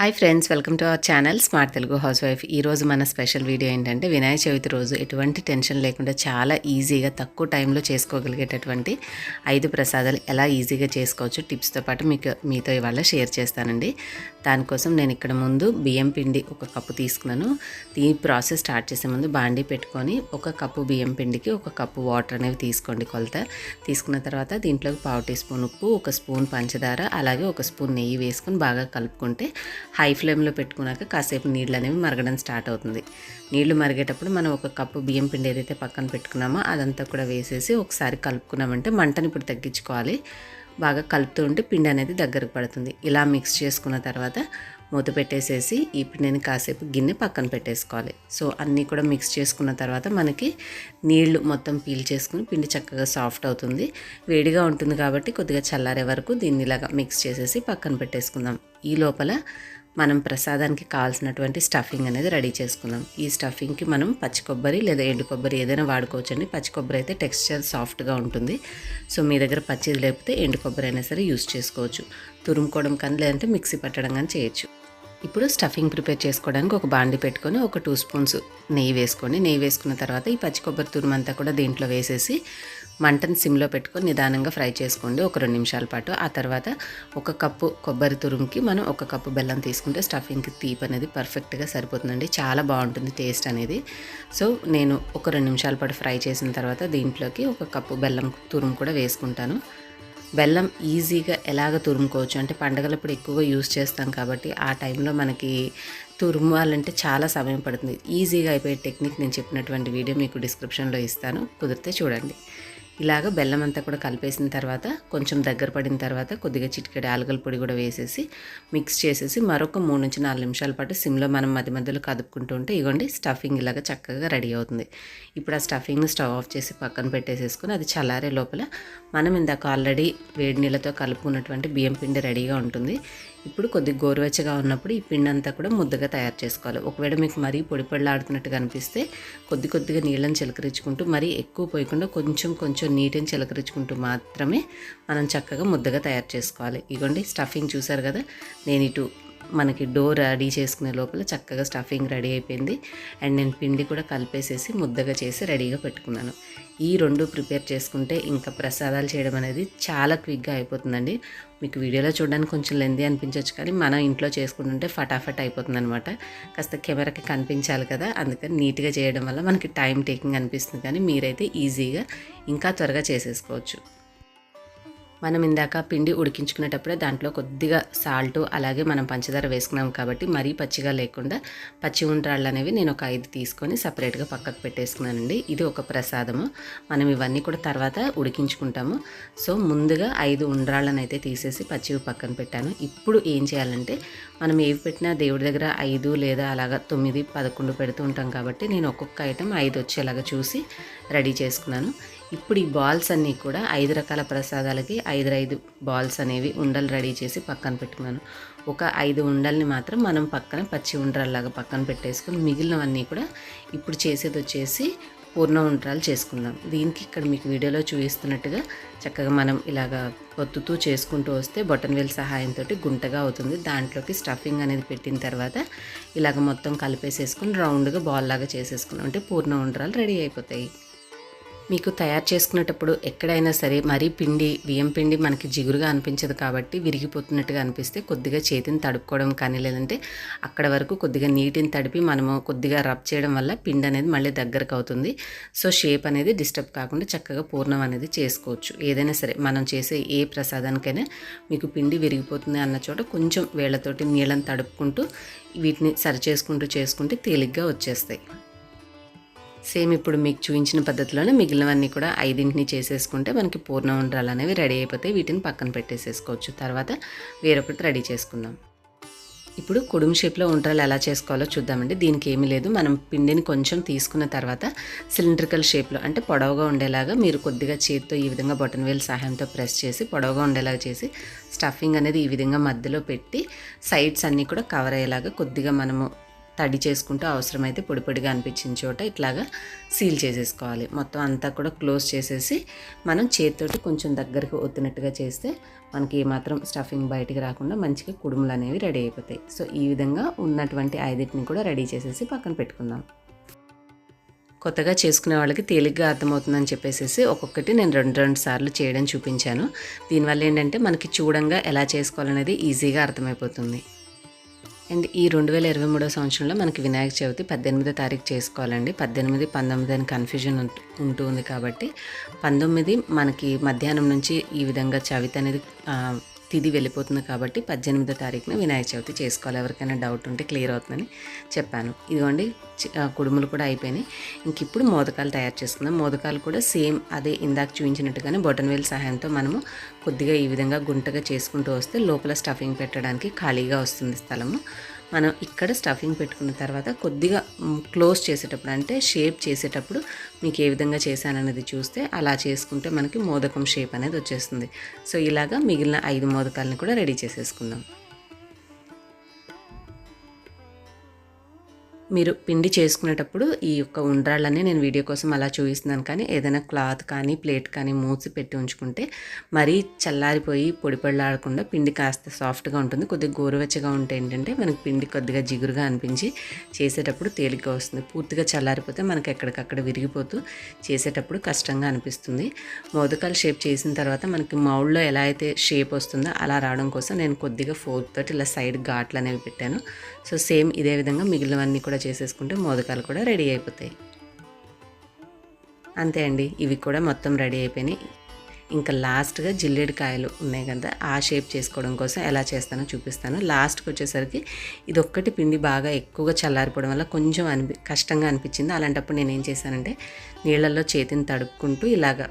Hi friends, welcome to our channel smart Telugu house wife. ఈరోజు మన special video ఏంటంటే వినాయక చవితి రోజు ఎటువంటి టెన్షన్ లేకుండా చాలా ఈజీగా తక్కువ టైంలో చేసుకోగలిగేటటువంటి 5 ప్రసాదాలు ఎలా ఈజీగా చేసుకోవచ్చు టిప్స్తో పాటు మీతో ఇవాళ షేర్ చేస్తానండి. దానికోసం నేను ఇక్కడ ముందు బియ్యం పిండి 1 కప్పు తీసుకున్నాను. ఈ ప్రాసెస్ స్టార్ట్ చేసే ముందు బాండీ పెట్టుకొని 1 కప్పు బియ్యం పిండికి 1 కప్పు వాటర్ అనేవి తీసుకోండి. కొలత తీసుకున్న తర్వాత దీంట్లోకి 1/2 టీ స్పూన్ ఉప్పు, 1 స్పూన్ పంచదార, అలాగే 1 స్పూన్ నెయ్యి వేసుకొని బాగా కలుపుకుంటే హై ఫ్లేమ్లో పెట్టుకున్నాక కాసేపు నీళ్ళు అనేవి మరగడం స్టార్ట్ అవుతుంది. నీళ్లు మరిగేటప్పుడు మనం 1 కప్పు బియ్యం పిండి ఏదైతే పక్కన పెట్టుకున్నామో అదంతా కూడా వేసేసి ఒకసారి కలుపుకున్నామంటే మంటని ఇప్పుడు తగ్గించుకోవాలి. బాగా కలుపుతూ ఉంటే పిండి అనేది దగ్గరకు పడుతుంది. ఇలా మిక్స్ చేసుకున్న తర్వాత మూత పెట్టేసేసి ఈ పిండిని కాసేపు గిన్నె పక్కన పెట్టేసుకోవాలి. సో అన్నీ కూడా మిక్స్ చేసుకున్న తర్వాత మనకి నీళ్లు మొత్తం పీల్ చేసుకుని పిండి చక్కగా సాఫ్ట్ అవుతుంది. వేడిగా ఉంటుంది కాబట్టి కొద్దిగా చల్లారే వరకు దీన్ని ఇలాగా మిక్స్ చేసేసి పక్కన పెట్టేసుకుందాం. ఈ లోపల మనం ప్రసాదానికి కావాల్సినటువంటి స్టఫింగ్ అనేది రెడీ చేసుకుందాం. ఈ స్టఫింగ్కి మనం పచ్చి కొబ్బరి లేదా ఎండు కొబ్బరి ఏదైనా వాడుకోవచ్చండి. పచ్చి కొబ్బరి అయితే టెక్స్చర్ సాఫ్ట్గా ఉంటుంది. సో మీ దగ్గర పచ్చిది లేకపోతే ఎండు కొబ్బరి అయినా సరే యూస్ చేసుకోవచ్చు. తురుముకోవడం కానీ లేదంటే మిక్సీ పట్టడం కానీ చేయొచ్చు. ఇప్పుడు స్టఫింగ్ ప్రిపేర్ చేసుకోవడానికి ఒక బాండి పెట్టుకొని 1 2 స్పూన్స్ నెయ్యి వేసుకోండి. నెయ్యి వేసుకున్న తర్వాత ఈ పచ్చి కొబ్బరి తురుము అంతా కూడా దీంట్లో వేసేసి మంటని సిమ్లో పెట్టుకొని నిదానంగా ఫ్రై చేసుకోండి 1 2 నిమిషాల పాటు. ఆ తర్వాత 1 కప్పు కొబ్బరి తురుముకి మనం 1 కప్పు బెల్లం తీసుకుంటే స్టఫింగ్కి తీపి అనేది పర్ఫెక్ట్గా సరిపోతుందండి. చాలా బాగుంటుంది టేస్ట్ అనేది. సో నేను 1 2 నిమిషాల పాటు ఫ్రై చేసిన తర్వాత దీంట్లోకి 1 కప్పు బెల్లం తురుము కూడా వేసుకుంటాను. బెల్లం ఈజీగా ఎలాగ తురుముకోవచ్చు అంటే పండగలప్పుడు ఎక్కువగా యూస్ చేస్తాం కాబట్టి ఆ టైంలో మనకి తురుమాలంటే చాలా సమయం పడుతుంది. ఈజీగా అయిపోయే టెక్నిక్ నేను చెప్పినటువంటి వీడియో మీకు డిస్క్రిప్షన్లో ఇస్తాను, కుదిరితే చూడండి. ఇలాగ బెల్లం అంతా కూడా కలిపేసిన తర్వాత కొంచెం దగ్గర పడిన తర్వాత కొద్దిగా చిటికెడు యాలకుల పొడి కూడా వేసేసి మిక్స్ చేసేసి మరొక 3 నుంచి 4 నిమిషాల పాటు సిమ్లో మనం మధ్య మధ్యలో కదుపుకుంటూ ఉంటే ఇగోండి స్టఫింగ్ ఇలాగ చక్కగా రెడీ అవుతుంది. ఇప్పుడు ఆ స్టఫింగ్ని స్టవ్ ఆఫ్ చేసి పక్కన పెట్టేసేసుకొని అది చల్లారే లోపల మనం ఇందాక ఆల్రెడీ వేడి నీళ్ళతో కలుపుకున్నటువంటి బియ్యం పిండి రెడీగా ఉంటుంది. ఇప్పుడు కొద్దిగా గోరువెచ్చగా ఉన్నప్పుడు ఈ పిండి అంతా కూడా ముద్దగా తయారు చేసుకోవాలి. ఒకవేళ మీకు మరీ పొడి పొడిలాడుతున్నట్టుగా అనిపిస్తే కొద్దిగా నీళ్ళని చిలకరించుకుంటూ మరీ ఎక్కువ పోయకుండా కొంచెం నీటిని చిలకరించుకుంటూ మాత్రమే మనం చక్కగా ముద్దగా తయారు చేసుకోవాలి. ఇగోండి స్టఫింగ్ చూసారు కదా, నేను ఇటు మనకి డో రెడీ చేసుకునే లోపల చక్కగా స్టఫింగ్ రెడీ అయిపోయింది. అండ్ నేను పిండి కూడా కలిపేసేసి ముద్దగా చేసి రెడీగా పెట్టుకున్నాను. ఈ 2 ప్రిపేర్ చేసుకుంటే ఇంకా ప్రసాదాలు చేయడం అనేది చాలా క్విక్గా అయిపోతుందండి. మీకు వీడియోలో చూడడానికి కొంచెం లెందీ అనిపించవచ్చు కానీ మనం ఇంట్లో చేసుకుంటుంటే ఫటాఫట్ అయిపోతుంది అనమాట. కాస్త కెమెరాకి కనిపించాలి కదా, అందుకని నీట్గా చేయడం వల్ల మనకి టైం టేకింగ్ అనిపిస్తుంది కానీ మీరైతే ఈజీగా ఇంకా త్వరగా చేసేసుకోవచ్చు. మనం ఇందాక పిండి ఉడికించుకునేటప్పుడే దాంట్లో కొద్దిగా సాల్ట్ అలాగే మనం పంచదార వేసుకున్నాం కాబట్టి మరీ పచ్చిగా లేకుండా పచ్చి ఉండ్రాళ్ళు అనేవి నేను ఒక 5 తీసుకొని సపరేట్గా పక్కకు పెట్టేసుకున్నానండి. ఇది ఒక ప్రసాదము. మనం ఇవన్నీ కూడా తర్వాత ఉడికించుకుంటాము. సో ముందుగా 5 ఉండ్రాళ్ళను అయితే తీసేసి పచ్చివి పక్కన పెట్టాను. ఇప్పుడు ఏం చేయాలంటే మనం ఏవి పెట్టినా దేవుడి దగ్గర 5 లేదా అలాగా 9 11 పెడుతూ ఉంటాం కాబట్టి నేను ఒక్కొక్క ఐటెం 5 వచ్చేలాగా చూసి రెడీ చేసుకున్నాను. ఇప్పుడు ఈ బాల్స్ అన్నీ కూడా 5 రకాల ప్రసాదాలకి 5 బాల్స్ అనేవి ఉండలు రెడీ చేసి పక్కన పెట్టుకున్నాను. ఒక 5 ఉండల్ని మాత్రం మనం పక్కన పచ్చి ఉండ్రాల్లాగా పక్కన పెట్టేసుకుని మిగిలినవన్నీ కూడా ఇప్పుడు చేసేది వచ్చేసి పూర్ణ ఉండ్రాలు చేసుకుందాం. దీనికి ఇక్కడ మీకు వీడియోలో చూపిస్తున్నట్టుగా చక్కగా మనం ఇలాగా ఒత్తుతూ చేసుకుంటూ వస్తే బొటన్ వేల్ సహాయంతో గుంటగా అవుతుంది. దాంట్లోకి స్టఫింగ్ అనేది పెట్టిన తర్వాత ఇలాగ మొత్తం కలిపేసేసుకుని రౌండ్గా బాల్ లాగా చేసేసుకున్నాం అంటే పూర్ణ ఉండ్రాలు రెడీ అయిపోతాయి. మీకు తయారు చేసుకునేటప్పుడు ఎక్కడైనా సరే మరీ బియ్యం పిండి మనకి జిగురుగా అనిపించదు కాబట్టి విరిగిపోతున్నట్టుగా అనిపిస్తే కొద్దిగా చేతిని తడుపుకోవడం కానీ లేదంటే అక్కడ వరకు కొద్దిగా నీటిని తడిపి మనము కొద్దిగా రబ్ చేయడం వల్ల పిండి అనేది మళ్ళీ దగ్గరకు అవుతుంది. సో షేప్ అనేది డిస్టర్బ్ కాకుండా చక్కగా పూర్ణం అనేది చేసుకోవచ్చు. ఏదైనా సరే మనం చేసే ఏ ప్రసాదానికైనా మీకు పిండి విరిగిపోతుంది అన్న చోట కొంచెం వేళ్లతోటి నీళ్ళని తడుపుకుంటూ వీటిని సరి చేసుకుంటే తేలిగ్గా వచ్చేస్తాయి. సేమ్ ఇప్పుడు మీకు చూపించిన పద్ధతిలోనే మిగిలినవన్నీ కూడా 5 చేసేసుకుంటే మనకి పూర్ణ ఉండ్రాలు అనేవి రెడీ అయిపోతాయి. వీటిని పక్కన పెట్టేసేసుకోవచ్చు. తర్వాత వేరొకటి రెడీ చేసుకుందాం. ఇప్పుడు కుడుము షేప్లో ఉండ్రాలు ఎలా చేసుకోవాలో చూద్దామండి. దీనికి ఏమీ లేదు, మనం పిండిని కొంచెం తీసుకున్న తర్వాత సిలిండ్రికల్ షేప్లో అంటే పొడవుగా ఉండేలాగా మీరు కొద్దిగా చేతితో ఈ విధంగా బొటన్ వేలు సహాయంతో ప్రెస్ చేసి పొడవుగా ఉండేలాగా చేసి స్టఫింగ్ అనేది ఈ విధంగా మధ్యలో పెట్టి సైడ్స్ అన్నీ కూడా కవర్ అయ్యేలాగా కొద్దిగా మనము తడి చేసుకుంటూ అవసరమైతే పొడి పొడిగా అనిపించిన చోట ఇట్లాగా సీల్ చేసేసుకోవాలి. మొత్తం అంతా కూడా క్లోజ్ చేసేసి మనం చేతితోటి కొంచెం దగ్గరికి ఒత్తినట్టుగా చేస్తే మనకి ఏమాత్రం స్టఫింగ్ బయటికి రాకుండా మంచిగా కుడుములు అనేవి రెడీ అయిపోతాయి. సో ఈ విధంగా ఉన్నటువంటి 5 కూడా రెడీ చేసేసి పక్కన పెట్టుకుందాం. కొత్తగా చేసుకునే వాళ్ళకి తేలిగ్గా అర్థమవుతుందని చెప్పేసి ఒక్కొక్కటి నేను 2 సార్లు చేయడం చూపించాను. దీనివల్ల ఏంటంటే మనకి చూడంగా ఎలా చేసుకోవాలనేది ఈజీగా అర్థమైపోతుంది. అండ్ ఈ 2023 సంవత్సరంలో మనకి వినాయక చవితి 18వ తారీఖు చేసుకోవాలండి. 18, 19 అని కన్ఫ్యూజన్ ఉంటుంది కాబట్టి 19 మనకి మధ్యాహ్నం నుంచి ఈ విధంగా చవితి అనేది తిది వెళ్ళిపోతుంది కాబట్టి 18వ తారీఖున వినాయక చవితి చేసుకోవాలి. ఎవరికైనా డౌట్ ఉంటే క్లియర్ అవుతుందని చెప్పాను. ఇదిగోండి కుడుములు కూడా అయిపోయినాయి. ఇంక ఇప్పుడు మోదకాలు తయారు చేసుకుందాం. మోదకాలు కూడా సేమ్ అదే ఇందాక చూపించినట్టుగానే బొటన్ వేల్ సహాయంతో మనము కొద్దిగా ఈ విధంగా గుంటగా చేసుకుంటూ వస్తే లోపల స్టఫింగ్ పెట్టడానికి ఖాళీగా వస్తుంది స్థలము. మనం ఇక్కడ స్టఫింగ్ పెట్టుకున్న తర్వాత కొద్దిగా క్లోజ్ చేసేటప్పుడు అంటే షేప్ చేసేటప్పుడు మీకు ఏ విధంగా చేశాననేది చూస్తే అలా చేసుకుంటే మనకి మోదకం షేప్ అనేది వచ్చేస్తుంది. సో ఇలాగా మిగిలిన 5 మోదకాలని కూడా రెడీ చేసేసుకుందాం. మీరు పిండి చేసుకునేటప్పుడు ఈ యొక్క ఉండ్రాళ్ళని నేను వీడియో కోసం అలా చూపిస్తున్నాను, కానీ ఏదైనా క్లాత్ కానీ ప్లేట్ కానీ మూసి పెట్టి ఉంచుకుంటే మరీ చల్లారిపోయి పొడి పొడిలాడకుండా పిండి కాస్త సాఫ్ట్గా ఉంటుంది. కొద్దిగా గోరువెచ్చగా ఉంటే ఏంటంటే మనకి పిండి కొద్దిగా జిగురుగా అనిపించి చేసేటప్పుడు తేలిగ్గా వస్తుంది. పూర్తిగా చల్లారిపోతే మనకి ఎక్కడికక్కడ విరిగిపోతూ చేసేటప్పుడు కష్టంగా అనిపిస్తుంది. మోదకాలు షేప్ చేసిన తర్వాత మనకి మౌల్డ్లో ఎలా అయితే షేప్ వస్తుందో అలా రావడం కోసం నేను కొద్దిగా ఫోర్క్ తోటి ఇలా సైడ్ ఘాట్లు అనేవి పెట్టాను. సో సేమ్ ఇదే విధంగా మిగిలినవన్నీ కూడా చేసేసుకుంటే మోదకాలు కూడా రెడీ అయిపోతాయి. అంతే అండి, ఇవి కూడా మొత్తం రెడీ అయిపోయినాయి. ఇంకా లాస్ట్గా జిల్లేడికాయలు ఉన్నాయి కదా, ఆ షేప్ చేసుకోవడం కోసం ఎలా చేస్తానో చూపిస్తాను. లాస్ట్కి వచ్చేసరికి ఇది ఒక్కటి పిండి బాగా ఎక్కువగా చల్లారిపోవడం వల్ల కొంచెం కష్టంగా అనిపించింది. అలాంటప్పుడు నేను ఏం చేశానంటే నీళ్ళల్లో చేతిని తడుపుకుంటూ ఇలాగా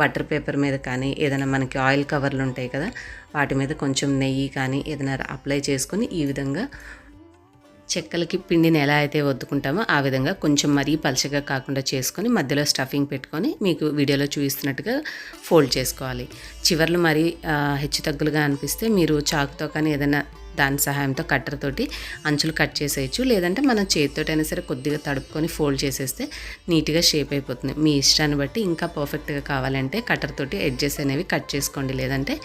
బటర్ పేపర్ మీద కానీ ఏదైనా మనకి ఆయిల్ కవర్లు ఉంటాయి కదా, వాటి మీద కొంచెం నెయ్యి కానీ ఏదైనా అప్లై చేసుకొని ఈ విధంగా చెక్కలకి పిండిని ఎలా అయితే వద్దుకుంటామో ఆ విధంగా కొంచెం మరీ పలచగా కాకుండా చేసుకొని మధ్యలో స్టఫింగ్ పెట్టుకొని మీకు వీడియోలో చూపిస్తున్నట్టుగా ఫోల్డ్ చేసుకోవాలి. చివర్లు మరీ హెచ్చు తగ్గులుగా అనిపిస్తే మీరు చాకుతో కానీ ఏదైనా దాని సహాయంతో కట్టర్ తోటి అంచులు కట్ చేసేయచ్చు. లేదంటే మనం చేతితోటైనా సరే కొద్దిగా తడుపుకొని ఫోల్డ్ చేసేస్తే నీట్గా షేప్ అయిపోతుంది. మీ ఇష్టాన్ని బట్టి ఇంకా పర్ఫెక్ట్గా కావాలంటే కట్టర్ తోటి ఎడ్జెస్ అనేవి కట్ చేసుకోండి. లేదంటే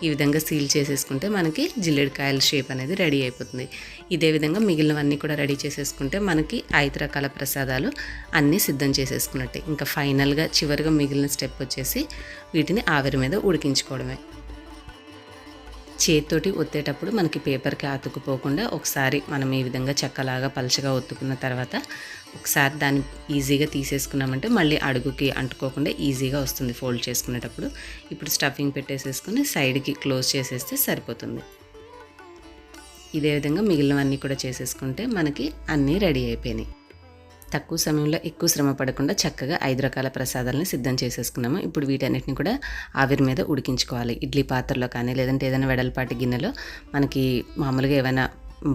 ఈ విధంగా సీల్ చేసేసుకుంటే మనకి జిల్లేడికాయల షేప్ అనేది రెడీ అయిపోతుంది. ఇదే విధంగా మిగిలినవన్నీ కూడా రెడీ చేసేసుకుంటే మనకి 5 రకాల ప్రసాదాలు అన్నీ సిద్ధం చేసేసుకున్నట్టే. ఇంకా ఫైనల్గా చివరిగా మిగిలిన స్టెప్ వచ్చేసి వీటిని ఆవిరి మీద ఉడికించుకోవడమే. చేతితోటి ఒత్తేటప్పుడు మనకి పేపర్కి అతుక్కుపోకుండా ఒకసారి మనం ఈ విధంగా చెక్కలాగా పలచగా ఒత్తుకున్న తర్వాత ఒకసారి దాన్ని ఈజీగా తీసేసుకున్నామంటే మళ్ళీ అడుగుకి అంటుకోకుండా ఈజీగా వస్తుంది ఫోల్డ్ చేసుకునేటప్పుడు. ఇప్పుడు స్టఫింగ్ పెట్టేసేసుకుని సైడ్కి క్లోజ్ చేసేస్తే సరిపోతుంది. ఇదే విధంగా మిగిలినవన్నీ కూడా చేసేసుకుంటే మనకి అన్నీ రెడీ అయిపోయినాయి. తక్కువ సమయంలో ఎక్కువ శ్రమ పడకుండా చక్కగా 5 రకాల ప్రసాదాలని సిద్ధం చేసేసుకున్నాము. ఇప్పుడు వీటన్నిటిని కూడా ఆవిరి మీద ఉడికించుకోవాలి. ఇడ్లీ పాత్రలో కానీ లేదంటే ఏదైనా వెడల్పాటి గిన్నెలో మనకి మామూలుగా ఏమైనా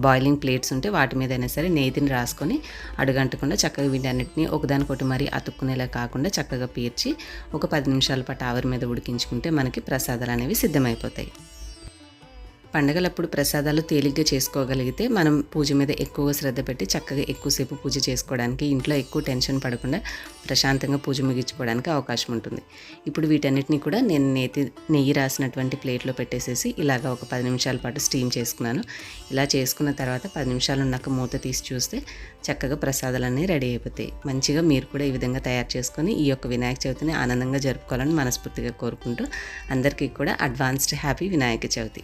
బాయిలింగ్ ప్లేట్స్ ఉంటే వాటి మీద అయినా సరే నేతిని రాసుకొని అడుగంటకుండా చక్కగా వీటన్నిటిని ఒకదానికొకటి మరీ అతుక్కునేలా కాకుండా చక్కగా పేర్చి ఒక 10 నిమిషాల పాటు ఆవిరి మీద ఉడికించుకుంటే మనకి ప్రసాదాలు అనేవి సిద్ధమైపోతాయి. పండగలప్పుడు ప్రసాదాలు తేలిగ్గా చేసుకోగలిగితే మనం పూజ మీద ఎక్కువగా శ్రద్ధ పెట్టి చక్కగా ఎక్కువసేపు పూజ చేసుకోవడానికి, ఇంట్లో ఎక్కువ టెన్షన్ పడకుండా ప్రశాంతంగా పూజ ముగించుకోవడానికి అవకాశం ఉంటుంది. ఇప్పుడు వీటన్నిటిని కూడా నేను నెయ్యి రాసినటువంటి ప్లేట్లో పెట్టేసేసి ఇలాగ ఒక 10 నిమిషాల పాటు స్టీమ్ చేసుకున్నాను. ఇలా చేసుకున్న తర్వాత 10 నిమిషాలు ఉన్నాక మూత తీసి చూస్తే చక్కగా ప్రసాదాలన్నీ రెడీ అయిపోతాయి. మంచిగా మీరు కూడా ఈ విధంగా తయారు చేసుకొని ఈ యొక్క వినాయక చవితిని ఆనందంగా జరుపుకోవాలని మనస్ఫూర్తిగా కోరుకుంటూ అందరికీ కూడా అడ్వాన్స్డ్ హ్యాపీ వినాయక చవితి.